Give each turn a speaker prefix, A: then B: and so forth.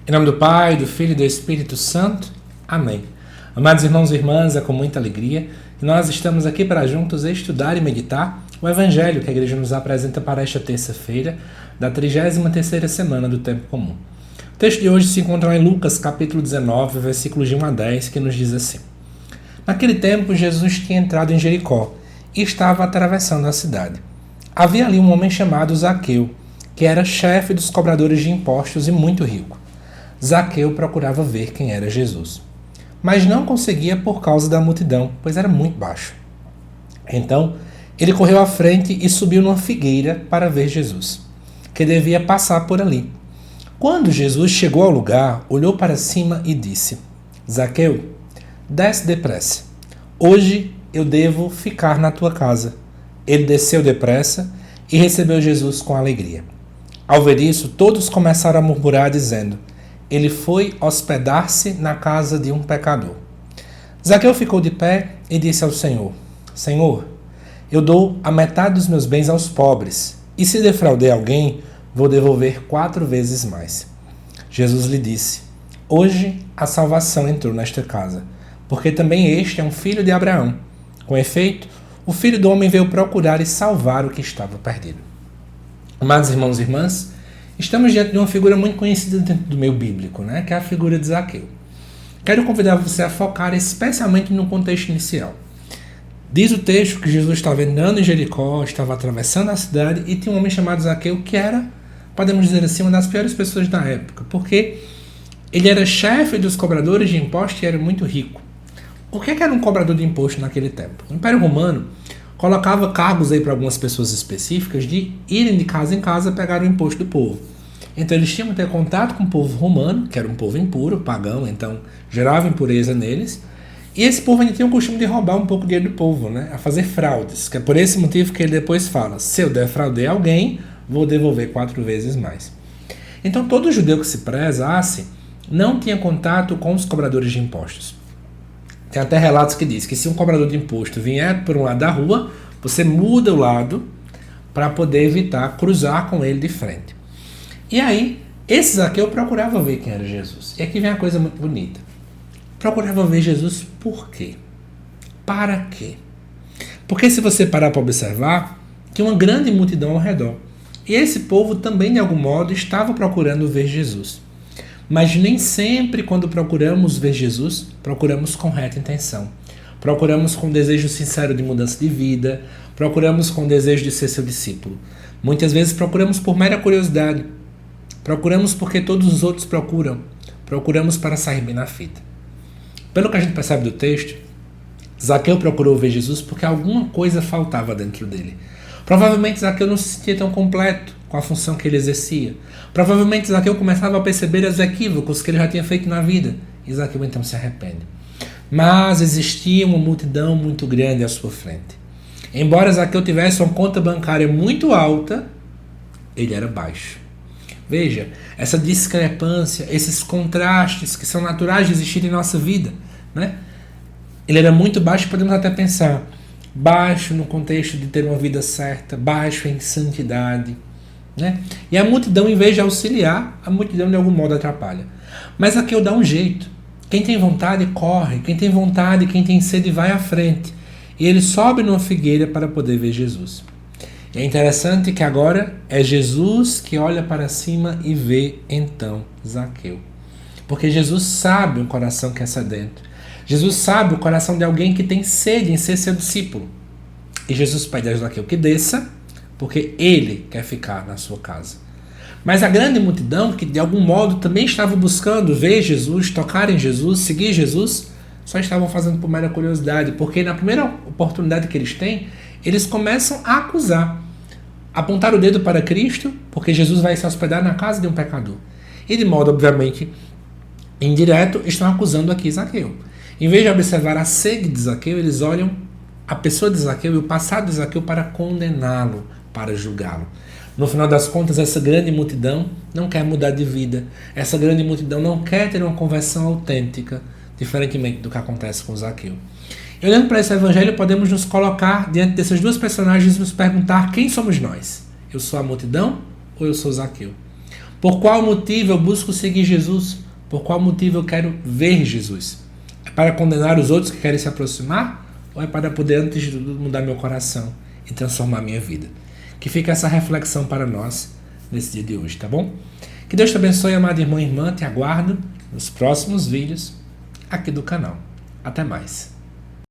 A: Em nome do Pai, do Filho e do Espírito Santo. Amém. Amados irmãos e irmãs, é com muita alegria que nós estamos aqui para juntos estudar e meditar o Evangelho que a Igreja nos apresenta para esta terça-feira da 33ª semana do Tempo Comum. O texto de hoje se encontra em Lucas, capítulo 19, versículos de 1 a 10, que nos diz assim: Naquele tempo, Jesus tinha entrado em Jericó e estava atravessando a cidade. Havia ali um homem chamado Zaqueu, que era chefe dos cobradores de impostos e muito rico. Zaqueu procurava ver quem era Jesus, mas não conseguia por causa da multidão, pois era muito baixo. Então, ele correu à frente e subiu numa figueira para ver Jesus, que devia passar por ali. Quando Jesus chegou ao lugar, olhou para cima e disse: Zaqueu, desce depressa. Hoje eu devo ficar na tua casa. Ele desceu depressa e recebeu Jesus com alegria. Ao ver isso, todos começaram a murmurar, dizendo: ele foi hospedar-se na casa de um pecador. Zaqueu ficou de pé e disse ao Senhor: Senhor, eu dou a metade dos meus bens aos pobres, e se defraudei alguém, vou devolver 4 vezes mais. Jesus lhe disse: hoje a salvação entrou nesta casa, porque também este é um filho de Abraão. Com efeito, o Filho do Homem veio procurar e salvar o que estava perdido. Amados irmãos e irmãs, estamos diante de uma figura muito conhecida dentro do meio bíblico, que é a figura de Zaqueu. Quero convidar você a focar especialmente no contexto inicial. Diz o texto que Jesus estava andando em Jericó, estava atravessando a cidade e tinha um homem chamado Zaqueu que era, podemos dizer assim, uma das piores pessoas da época, porque ele era chefe dos cobradores de impostos e era muito rico. O que era um cobrador de imposto naquele tempo? O Império Romano colocava cargos aí para algumas pessoas específicas de irem de casa em casa pegar o imposto do povo. Então eles tinham que ter contato com o povo romano, que era um povo impuro, pagão, então gerava impureza neles. E esse povo ainda tinha o costume de roubar um pouco de dinheiro do povo, a fazer fraudes, que é por esse motivo que ele depois fala: se eu defraudei alguém, vou devolver 4 vezes mais. Então todo judeu que se prezasse não tinha contato com os cobradores de impostos. Tem até relatos que diz que se um cobrador de imposto vier por um lado da rua, você muda o lado para poder evitar cruzar com ele de frente. E aí, esse Zaqueu procurava ver quem era Jesus. E aqui vem a coisa muito bonita. Procurava ver Jesus por quê? Para quê? Porque se você parar para observar, tinha uma grande multidão ao redor. E esse povo também, de algum modo, estava procurando ver Jesus. Mas nem sempre, quando procuramos ver Jesus, procuramos com reta intenção. Procuramos com desejo sincero de mudança de vida, procuramos com desejo de ser seu discípulo. Muitas vezes procuramos por mera curiosidade, procuramos porque todos os outros procuram, procuramos para sair bem na fita. Pelo que a gente percebe do texto, Zaqueu procurou ver Jesus porque alguma coisa faltava dentro dele. Provavelmente Zaqueu não se sentia tão completo com a função que ele exercia. Provavelmente Zaqueu começava a perceber os equívocos que ele já tinha feito na vida. E Zaqueu então se arrepende. Mas existia uma multidão muito grande à sua frente. Embora Zaqueu tivesse uma conta bancária muito alta, ele era baixo. Veja, essa discrepância, esses contrastes que são naturais de existir em nossa vida. Ele era muito baixo, podemos até pensar, baixo no contexto de ter uma vida certa, baixo em santidade. E a multidão, em vez de auxiliar, a multidão de algum modo atrapalha. Mas Zaqueu dá um jeito. Quem tem vontade, corre. Quem tem vontade, quem tem sede, vai à frente. E ele sobe numa figueira para poder ver Jesus. E é interessante que agora é Jesus que olha para cima e vê então Zaqueu. Porque Jesus sabe o coração que é sedento. Jesus sabe o coração de alguém que tem sede em ser seu discípulo. E Jesus pede a Zaqueu que desça, porque ele quer ficar na sua casa. Mas a grande multidão, que de algum modo também estava buscando ver Jesus, tocar em Jesus, seguir Jesus, só estavam fazendo por mera curiosidade, porque na primeira oportunidade que eles têm, eles começam a acusar, apontar o dedo para Cristo, porque Jesus vai se hospedar na casa de um pecador. E de modo, obviamente, indireto, estão acusando aqui Zaqueu. Em vez de observar a sede de Zaqueu, eles olham a pessoa de Zaqueu e o passado de Zaqueu para condená-lo, para julgá-lo. No final das contas, essa grande multidão não quer mudar de vida. Essa grande multidão não quer ter uma conversão autêntica, diferentemente do que acontece com Zaqueu. E olhando para esse evangelho, podemos nos colocar diante dessas duas personagens e nos perguntar: quem somos nós? Eu sou a multidão ou eu sou Zaqueu? Por qual motivo eu busco seguir Jesus? Por qual motivo eu quero ver Jesus? É para condenar os outros que querem se aproximar? Ou é para poder, antes de tudo, mudar meu coração e transformar minha vida? Que fica essa reflexão para nós nesse dia de hoje, tá bom? Que Deus te abençoe, amado irmão e irmã. Te aguardo nos próximos vídeos aqui do canal. Até mais.